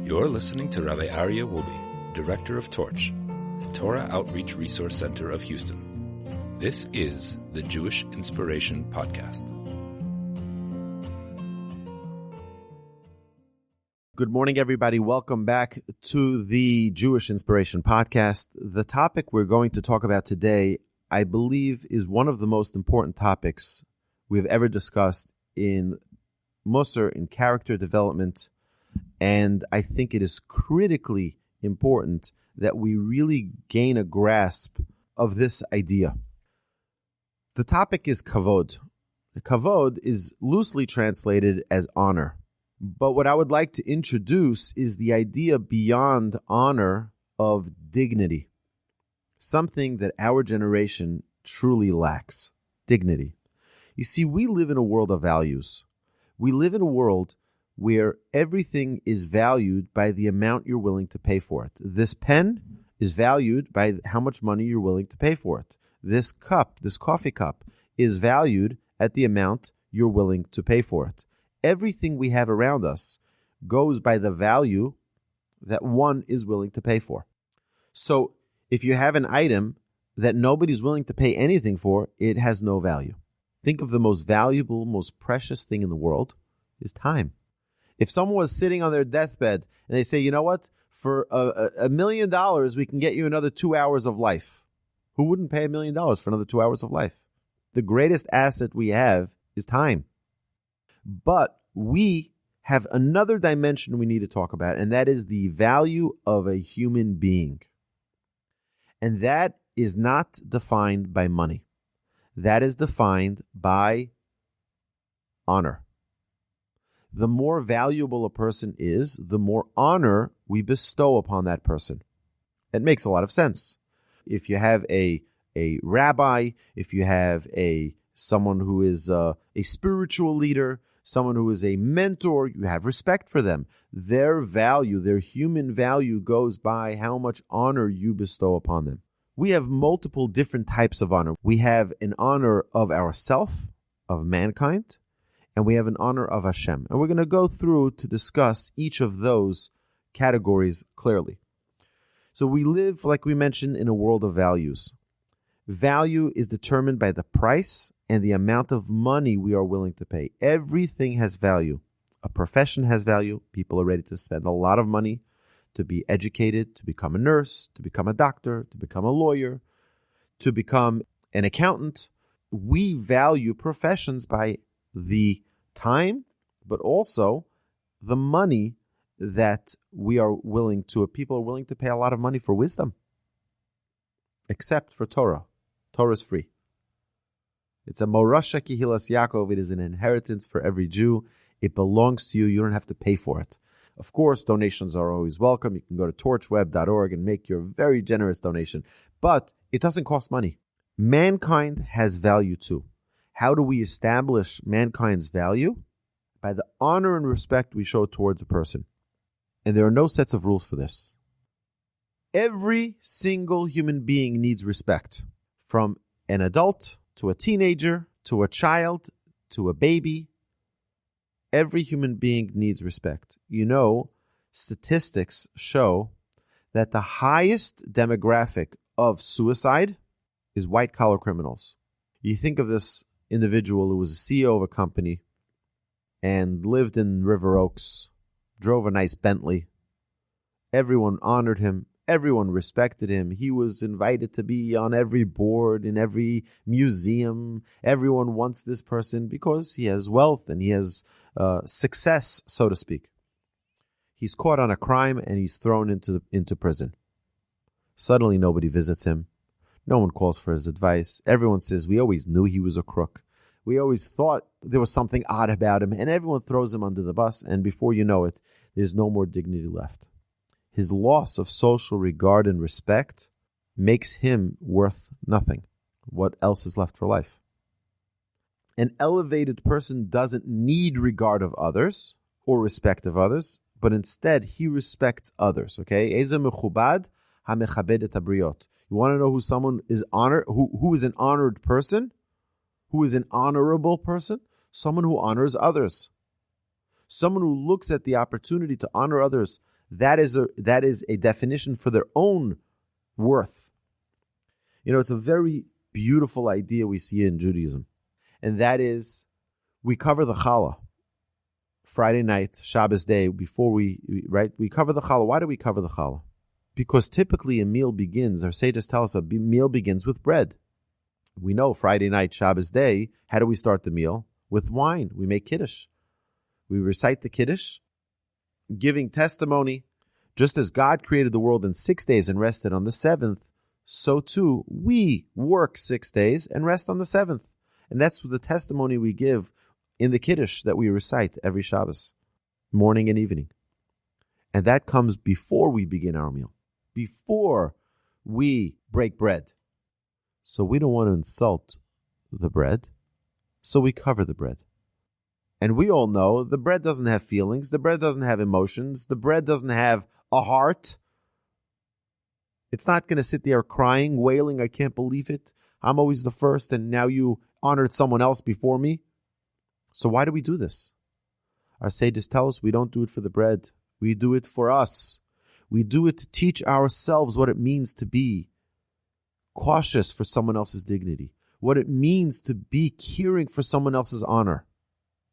You're listening to Rabbi Aryeh Wolbe, Director of Torch, the Torah Outreach Resource Center of Houston. This is the Jewish Inspiration Podcast. Good morning, everybody. Welcome back to the Jewish Inspiration Podcast. The topic we're going to talk about today, I believe, is one of the most important topics we've ever discussed in Musar, in character development, and I think it is critically important that we really gain a grasp of this idea. The topic is Kavod. Kavod is loosely translated as honor. But what I would like to introduce is the idea beyond honor of dignity. Something that our generation truly lacks. Dignity. You see, we live in a world of values. We live in a world where everything is valued by the amount you're willing to pay for it. This pen is valued by how much money you're willing to pay for it. This cup, this coffee cup, is valued at the amount you're willing to pay for it. Everything we have around us goes by the value that one is willing to pay for. So if you have an item that nobody's willing to pay anything for, it has no value. Think of the most valuable, most precious thing in the world is time. If someone was sitting on their deathbed and they say, you know what, for $1 million, we can get you another 2 hours of life. Who wouldn't pay $1 million for another 2 hours of life? The greatest asset we have is time. But we have another dimension we need to talk about, and that is the value of a human being. And that is not defined by money. That is defined by honor. The more valuable a person is, the more honor we bestow upon that person. It makes a lot of sense. If you have a rabbi, if you have someone who is a spiritual leader, someone who is a mentor, you have respect for them. Their value, their human value goes by how much honor you bestow upon them. We have multiple different types of honor. We have an honor of ourself, of mankind, and we have an honor of Hashem. And we're going to go through to discuss each of those categories clearly. So we live, like we mentioned, in a world of values. Value is determined by the price and the amount of money we are willing to pay. Everything has value. A profession has value. People are ready to spend a lot of money to be educated, to become a nurse, to become a doctor, to become a lawyer, to become an accountant. We value professions by the time, but also the money that we are willing to. People are willing to pay a lot of money for wisdom, except for Torah. Torah is free. It's a Morasha Kihilas Yaakov. It is an inheritance for every Jew. It belongs to you. You don't have to pay for it. Of course, donations are always welcome. You can go to torchweb.org and make your very generous donation. But it doesn't cost money. Mankind has value too. How do we establish mankind's value? By the honor and respect we show towards a person. And there are no sets of rules for this. Every single human being needs respect. From an adult to a teenager to a child to a baby. Every human being needs respect. You know, statistics show that the highest demographic of suicide is white-collar criminals. You think of this individual who was a CEO of a company and lived in River Oaks, drove a nice Bentley. Everyone honored him. Everyone respected him. He was invited to be on every board, in every museum. Everyone wants this person because he has wealth and he has success, so to speak. He's caught on a crime and he's thrown into prison. Suddenly nobody visits him. No one calls for his advice. Everyone says, we always knew he was a crook. We always thought there was something odd about him, and everyone throws him under the bus, and before you know it, there's no more dignity left. His loss of social regard and respect makes him worth nothing. What else is left for life? An elevated person doesn't need regard of others or respect of others, but instead he respects others. Okay? Eze mechubad hamechabed et habriot. You want to know who someone is honored, who is an honored person? Who is an honorable person? Someone who honors others. Someone who looks at the opportunity to honor others that is a definition for their own worth. It's a very beautiful idea we see in Judaism, and that is we cover the challah Friday night, Shabbos day, before we cover the challah. Why do we cover the challah? Because typically a meal begins, our sages tell us a meal begins with bread. We know Friday night, Shabbos day, how do we start the meal? With wine. We make Kiddush. We recite the Kiddush, giving testimony. Just as God created the world in 6 days and rested on the seventh, so too we work 6 days and rest on the seventh. And that's the testimony we give in the Kiddush that we recite every Shabbos, morning and evening. And that comes before we begin our meal, before we break bread. So we don't want to insult the bread, so we cover the bread. And we all know the bread doesn't have feelings, the bread doesn't have emotions, the bread doesn't have a heart. It's not going to sit there crying, wailing, I can't believe it. I'm always the first, and now you honored someone else before me. So why do we do this? Our sages tell us we don't do it for the bread. We do it for us. We do it to teach ourselves what it means to be cautious for someone else's dignity, what it means to be caring for someone else's honor.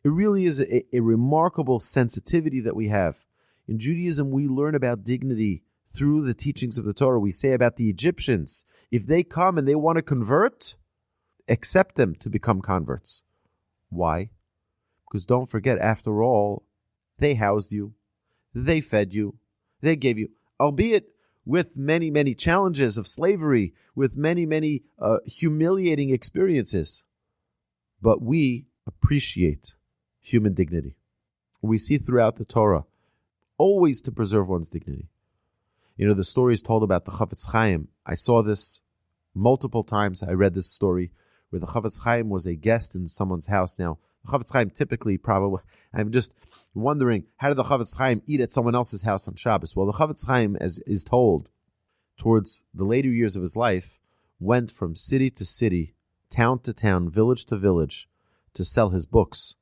It really is a remarkable sensitivity that we have. In Judaism, we learn about dignity through the teachings of the Torah. We say about the Egyptians, if they come and they want to convert, accept them to become converts. Why? Because don't forget, after all, they housed you, they fed you, they gave you, albeit with many, many challenges of slavery, with many, many humiliating experiences. But we appreciate human dignity. We see throughout the Torah, always to preserve one's dignity. The story is told about the Chafetz Chaim. I saw this multiple times. I read this story where the Chafetz Chaim was a guest in someone's house. Now, the Chafetz Chaim typically probably, I'm just wondering, how did the Chafetz Chaim eat at someone else's house on Shabbos? Well, the Chafetz Chaim, as is told, towards the later years of his life, went from city to city, town to town, village to village, to sell his books,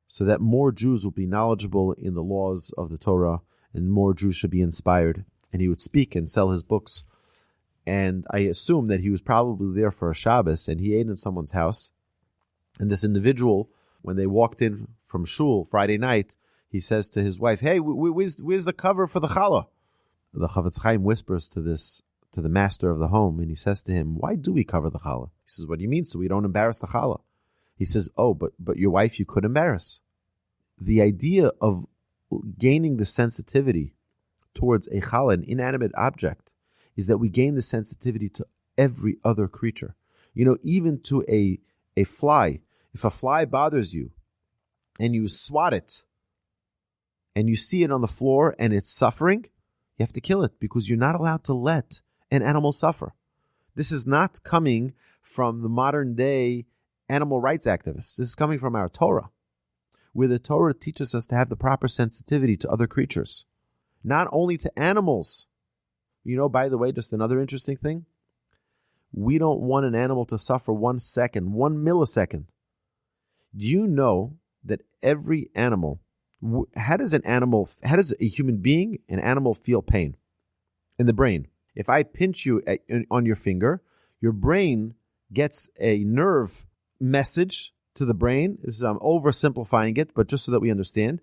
so that more Jews will be knowledgeable in the laws of the Torah, and more Jews should be inspired. And he would speak and sell his books. And I assume that he was probably there for a Shabbos, and he ate in someone's house. And this individual, when they walked in from shul Friday night, he says to his wife, "Hey, where's the cover for the challah?" The Chafetz Chaim whispers to the master of the home, and he says to him, "Why do we cover the challah?" He says, "What do you mean? So we don't embarrass the challah?" He says, "Oh, but your wife you could embarrass." The idea of gaining the sensitivity towards a challah, an inanimate object, is that we gain the sensitivity to every other creature. Even to a fly. If a fly bothers you and you swat it and you see it on the floor and it's suffering, you have to kill it, because you're not allowed to let an animal suffer. This is not coming from the modern day animal rights activists. This is coming from our Torah, where the Torah teaches us to have the proper sensitivity to other creatures. Not only to animals. By the way, just another interesting thing. We don't want an animal to suffer 1 second, 1 millisecond. Do you know that every animal, how does a human being, an animal, feel pain? In the brain. If I pinch you on your finger, your brain gets a nerve message to the brain. I'm oversimplifying it, but just so that we understand.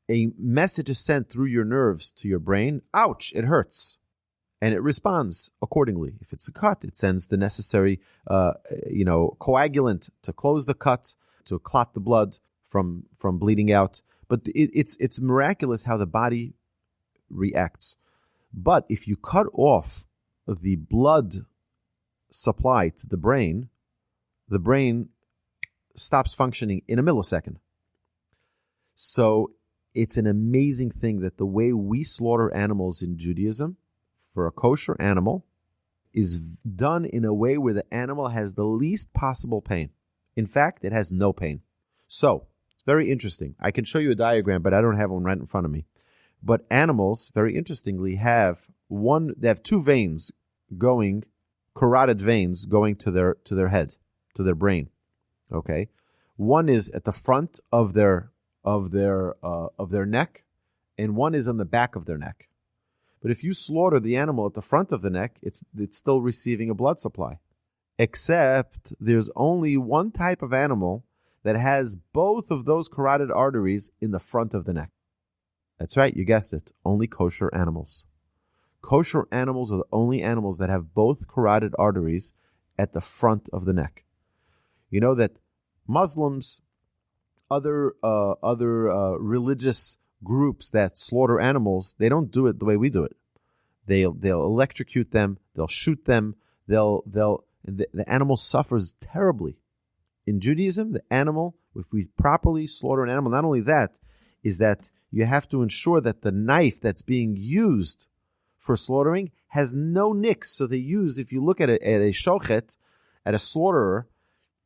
A message is sent through your nerves to your brain. Ouch, it hurts. And it responds accordingly. If it's a cut, it sends the necessary coagulant to close the cut, to clot the blood from bleeding out. But it's miraculous how the body reacts. But if you cut off the blood supply to the brain stops functioning in a millisecond. So it's an amazing thing that the way we slaughter animals in Judaism for a kosher animal is done in a way where the animal has the least possible pain. In fact, it has no pain. So it's very interesting. I can show you a diagram, but I don't have one right in front of me. But animals, very interestingly, have two veins going, carotid veins going to their head, to their brain. Okay, one is at the front of their neck, and one is on the back of their neck. But if you slaughter the animal at the front of the neck, it's still receiving a blood supply. Except there's only one type of animal that has both of those carotid arteries in the front of the neck. That's right, you guessed it. Only kosher animals. Kosher animals are the only animals that have both carotid arteries at the front of the neck. You know that Muslims, other religious groups that slaughter animals, they don't do it the way we do it. They'll electrocute them, they'll shoot them, the animal suffers terribly. In Judaism, the animal, if we properly slaughter an animal, not only that, is that you have to ensure that the knife that's being used for slaughtering has no nicks. So they use, if you look at a shochet, at a slaughterer,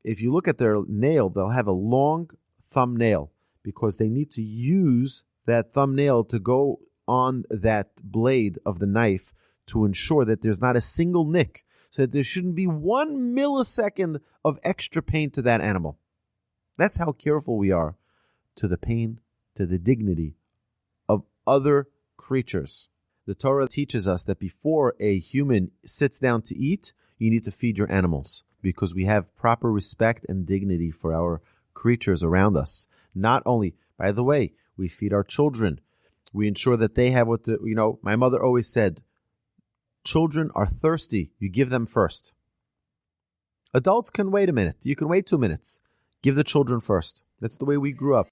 if you look at their nail, they'll have a long thumbnail because they need to use that thumbnail to go on that blade of the knife to ensure that there's not a single nick, so that there shouldn't be 1 millisecond of extra pain to that animal. That's how careful we are to the pain, to the dignity of other creatures. The Torah teaches us that before a human sits down to eat, you need to feed your animals because we have proper respect and dignity for our creatures around us. Not only, by the way, we feed our children. We ensure that they have my mother always said, children are thirsty. You give them first. Adults can wait a minute. You can wait 2 minutes. Give the children first. That's the way we grew up.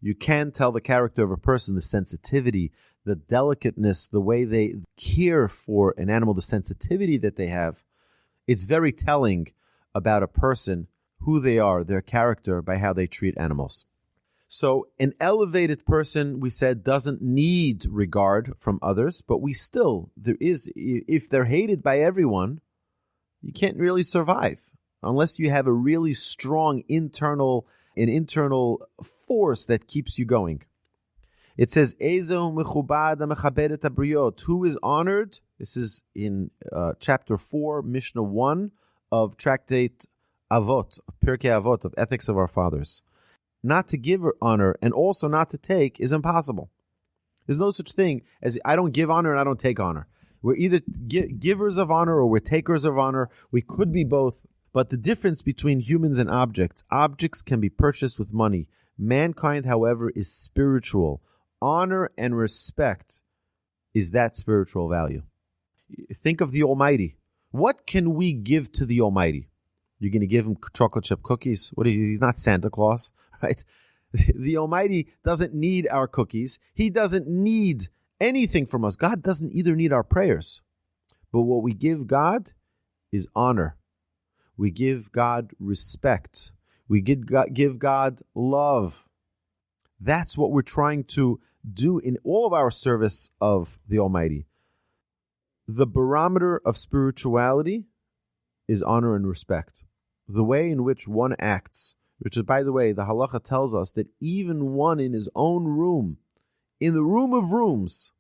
You can tell the character of a person, the sensitivity, the delicateness, the way they care for an animal, the sensitivity that they have. It's very telling about a person, who they are, their character, by how they treat animals. So an elevated person, we said, doesn't need regard from others, but if they're hated by everyone, you can't really survive unless you have a really strong internal force that keeps you going. It says, who is honored? This is in chapter 4, Mishnah 1 of Tractate Avot, Pirkei Avot, of Ethics of Our Fathers. Not to give honor and also not to take is impossible. There's no such thing as I don't give honor and I don't take honor. We're either givers of honor or we're takers of honor. We could be both. But the difference between humans and objects can be purchased with money. Mankind, however, is spiritual. Honor and respect is that spiritual value. Think of the Almighty. What can we give to the Almighty? You're going to give him chocolate chip cookies? He's not Santa Claus, right? The Almighty doesn't need our cookies. He doesn't need anything from us. God doesn't either need our prayers. But what we give God is honor. We give God respect. We give God love. That's what we're trying to do in all of our service of the Almighty. The barometer of spirituality is honor and respect. The way in which one acts, which is, by the way, the halacha tells us that even one in his own room, in the room of rooms,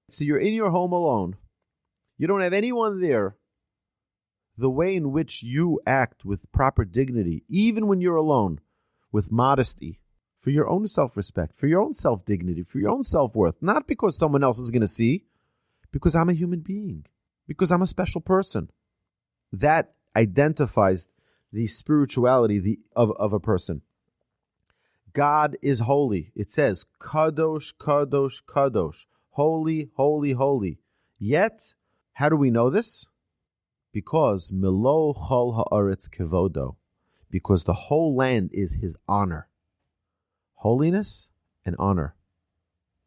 so you're in your home alone, you don't have anyone there, the way in which you act with proper dignity, even when you're alone, with modesty, for your own self-respect, for your own self-dignity, for your own self-worth, not because someone else is going to see, because I'm a human being, because I'm a special person. That identifies the spirituality of a person. God is holy. It says, Kadosh, Kadosh, Kadosh, holy, holy, holy. Yet, how do we know this? Because Milo Chol Haaretz Kevodo, because the whole land is his honor. Holiness and honor.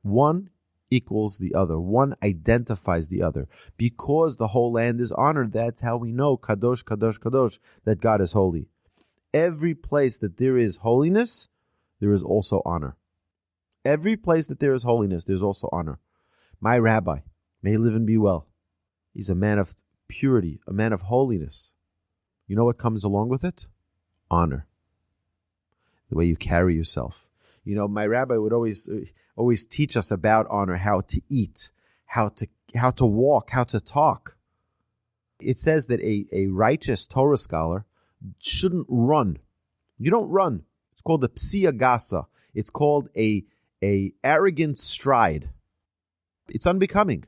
One equals the other. One identifies the other. Because the whole land is honored, that's how we know, Kadosh, Kadosh, Kadosh, that God is holy. Every place that there is holiness, there is also honor. Every place that there is holiness, there's also honor. My rabbi, may he live and be well. He's a man of purity, a man of holiness. You know what comes along with it? Honor. The way you carry yourself. You know, my rabbi would always teach us about honor, how to eat, how to walk, how to talk. It says that a righteous Torah scholar shouldn't run. You don't run. It's called a psiya gasa. It's called a a arrogant stride. It's unbecoming.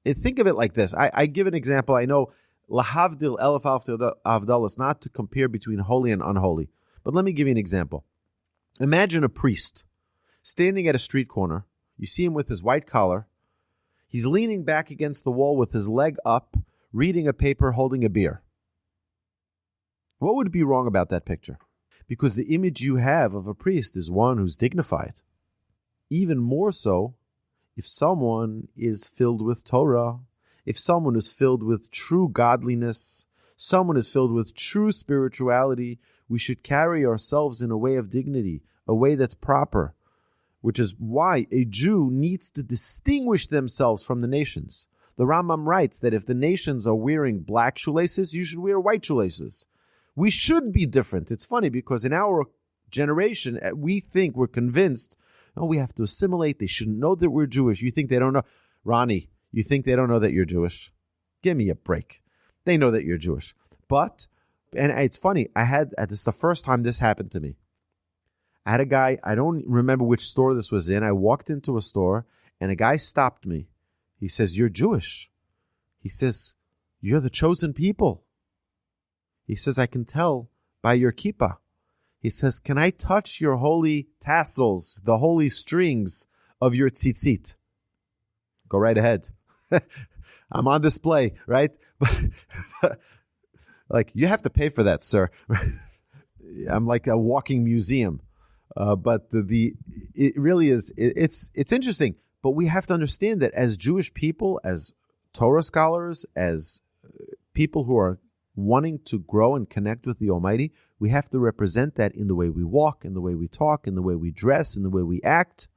Think of it like this. I give an example. I know lahavdil elef avdalos, not to compare between holy and unholy. But let me give you an example. Imagine a priest standing at a street corner. You see him with his white collar. He's leaning back against the wall with his leg up, reading a paper, holding a beer. What would be wrong about that picture? Because the image you have of a priest is one who's dignified. Even more so if someone is filled with Torah, if someone is filled with true godliness, someone is filled with true spirituality, we should carry ourselves in a way of dignity, a way that's proper, which is why a Jew needs to distinguish themselves from the nations. The Rambam writes that if the nations are wearing black shoelaces, you should wear white shoelaces. We should be different. It's funny because in our generation, we're convinced, we have to assimilate. They shouldn't know that we're Jewish. You think they don't know? Ronnie, you think they don't know that you're Jewish? Give me a break. They know that you're Jewish. And it's funny, this is the first time this happened to me. I had a guy, I don't remember which store this was in. I walked into a store and a guy stopped me. He says, "You're Jewish." He says, "You're the chosen people." He says, "I can tell by your kippah." He says, "Can I touch your holy tassels, the holy strings of your tzitzit?" Go right ahead. I'm on display, right? Like, you have to pay for that, sir. I'm like a walking museum. But it really is, it's interesting. But we have to understand that as Jewish people, as Torah scholars, as people who are wanting to grow and connect with the Almighty, we have to represent that in the way we walk, in the way we talk, in the way we dress, in the way we act.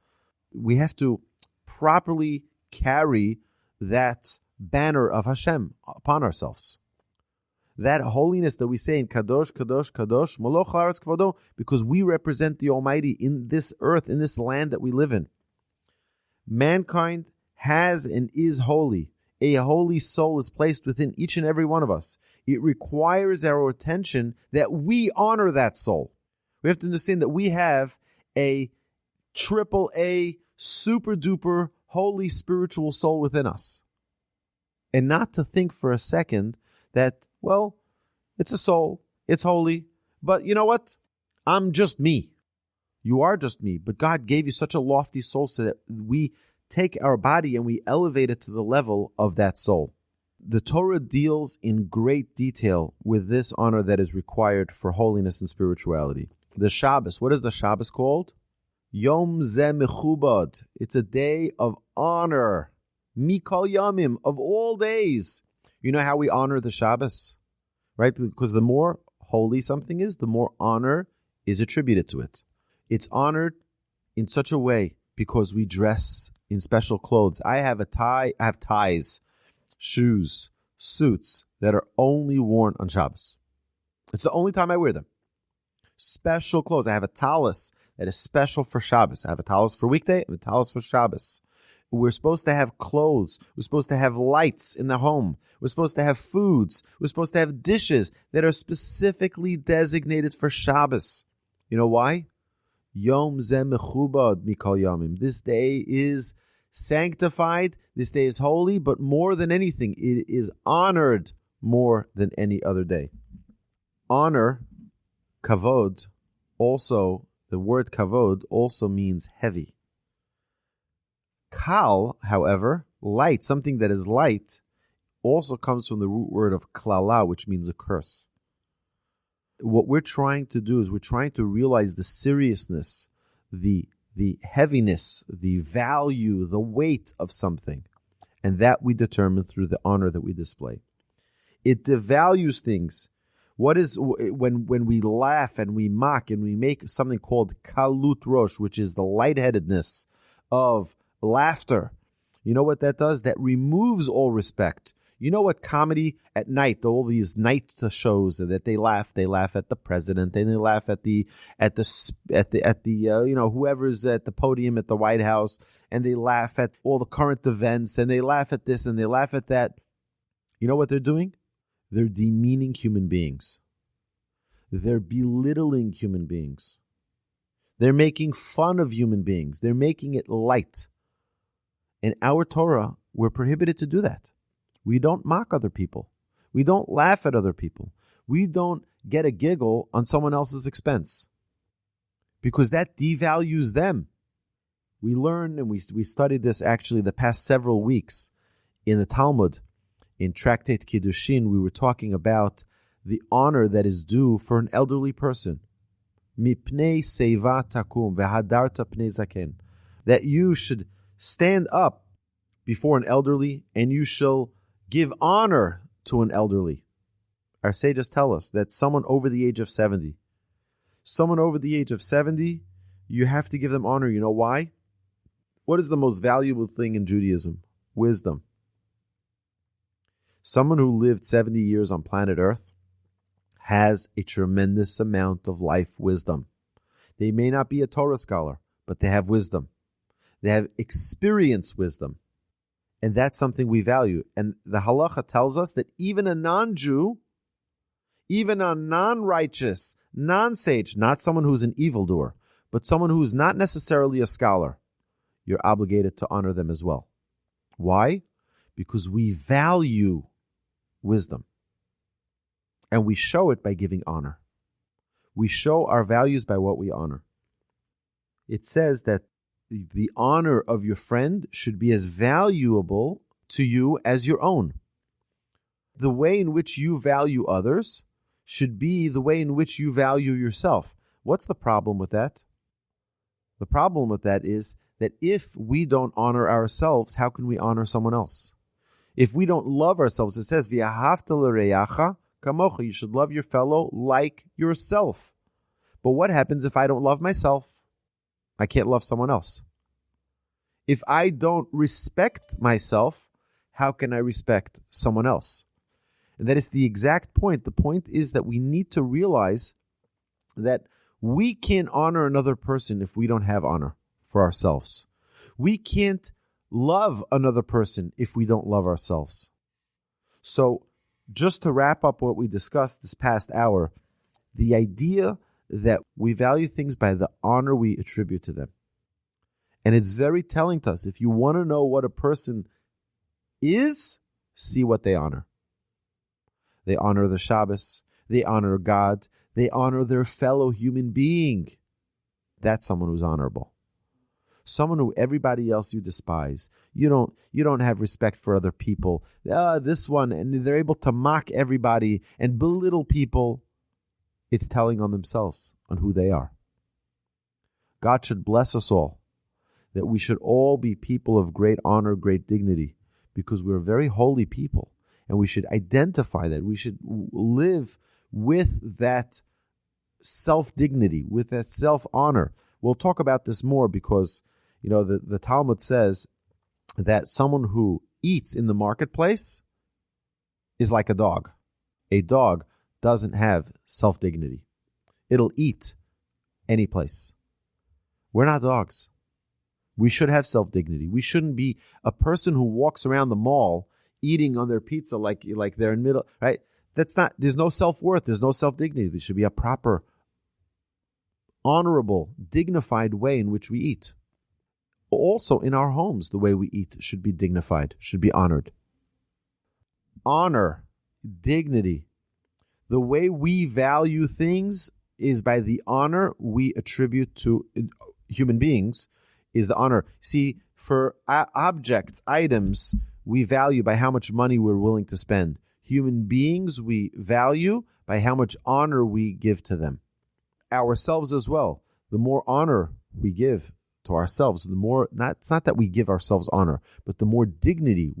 We have to properly carry that banner of Hashem upon ourselves. That holiness that we say in Kadosh, Kadosh, Kadosh, Moloch Haaretz Kavodo, because we represent the Almighty in this earth, in this land that we live in. Mankind has and is holy. A holy soul is placed within each and every one of us. It requires our attention that we honor that soul. We have to understand that we have a AAA, super duper, holy spiritual soul within us. And not to think for a second that, well, it's a soul, it's holy, but you know what? I'm just me. You are just me, but God gave you such a lofty soul so that we take our body and we elevate it to the level of that soul. The Torah deals in great detail with this honor that is required for holiness and spirituality. The Shabbos, what is the Shabbos called? Yom Zeh Mechubad. It's a day of honor. Mikol Yamim, of all days. You know how we honor the Shabbos? Right? Because the more holy something is, the more honor is attributed to it. It's honored in such a way because we dress in special clothes. I have ties, shoes, suits that are only worn on Shabbos. It's the only time I wear them. Special clothes. I have a tallis that is special for Shabbos. I have a tallis for weekday, I have a tallis for Shabbos. We're supposed to have clothes. We're supposed to have lights in the home. We're supposed to have foods. We're supposed to have dishes that are specifically designated for Shabbos. You know why? Yom Zeh Mechubad Mikol Yamim. This day is sanctified. This day is holy, but more than anything, it is honored more than any other day. Honor, Kavod, also, the word Kavod also means heavy. Kal, however, light, something that is light, also comes from the root word of klala, which means a curse. What we're trying to do is we're trying to realize the seriousness, the heaviness, the value, the weight of something. And that we determine through the honor that we display. It devalues things. What is when we laugh and we mock and we make something called kalut rosh, which is the lightheadedness of laughter. You know what that does? That removes all respect. You know what comedy at night, all these night shows that they laugh at the president, and they laugh at the whoever's at the podium at the White House, and they laugh at all the current events, and they laugh at this and they laugh at that. You know what they're doing? They're demeaning human beings. They're belittling human beings. They're making fun of human beings. They're making it light. In our Torah, we're prohibited to do that. We don't mock other people. We don't laugh at other people. We don't get a giggle on someone else's expense, because that devalues them. We learn, and we studied this actually the past several weeks in the Talmud. In Tractate Kiddushin, we were talking about the honor that is due for an elderly person. Mipnei seva takum vehadarta pnei zaken. That you should stand up before an elderly and you shall give honor to an elderly. Our sages tell us that someone over the age of 70, you have to give them honor. You know why? What is the most valuable thing in Judaism? Wisdom. Someone who lived 70 years on planet Earth has a tremendous amount of life wisdom. They may not be a Torah scholar, but they have wisdom. They have experience wisdom. And that's something we value. And the halacha tells us that even a non-Jew, even a non-righteous, non-sage, not someone who's an evildoer, but someone who's not necessarily a scholar, you're obligated to honor them as well. Why? Because we value wisdom. And we show it by giving honor. We show our values by what we honor. It says that the honor of your friend should be as valuable to you as your own. The way in which you value others should be the way in which you value yourself. What's the problem with that? The problem with that is that if we don't honor ourselves, how can we honor someone else? If we don't love ourselves, it says, V'ahavta l'reyacha kamocha, you should love your fellow like yourself. But what happens if I don't love myself? I can't love someone else. If I don't respect myself, how can I respect someone else? And that is the exact point. The point is that we need to realize that we can't honor another person if we don't have honor for ourselves. We can't love another person if we don't love ourselves. So, just to wrap up what we discussed this past hour, the idea that we value things by the honor we attribute to them. And it's very telling to us. If you want to know what a person is, see what they honor. They honor the Shabbos. They honor God. They honor their fellow human being. That's someone who's honorable. Someone who everybody else you despise. You don't have respect for other people. This one, and they're able to mock everybody and belittle people. It's telling on themselves, on who they are. God should bless us all, that we should all be people of great honor, great dignity, because we're very holy people, and we should identify that. We should live with that self-dignity, with that self-honor. We'll talk about this more because, the Talmud says that someone who eats in the marketplace is like a dog. A dog doesn't have self-dignity. It'll eat any place. We're not dogs. We should have self-dignity. We shouldn't be a person who walks around the mall eating on their pizza like they're in middle, right? There's no self-worth. There's no self-dignity. There should be a proper, honorable, dignified way in which we eat. Also, in our homes, the way we eat should be dignified, should be honored. Honor, dignity. The way we value things is by the honor we attribute to human beings, is the honor. See, for objects, items, we value by how much money we're willing to spend. Human beings, we value by how much honor we give to them. Ourselves as well. The more honor we give to ourselves, the more, it's not that we give ourselves honor, but the more dignity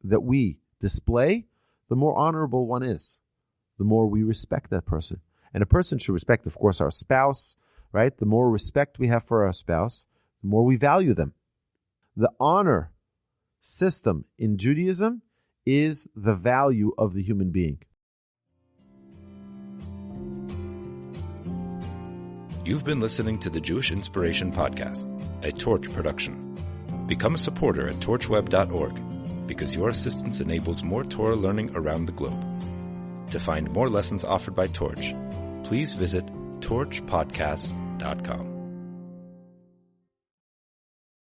that we display, the more honorable one is. The more we respect that person. And a person should respect, of course, our spouse, right? The more respect we have for our spouse, the more we value them. The honor system in Judaism is the value of the human being. You've been listening to the Jewish Inspiration Podcast, a Torch production. Become a supporter at torchweb.org, because your assistance enables more Torah learning around the globe. To find more lessons offered by Torch, please visit torchpodcasts.com.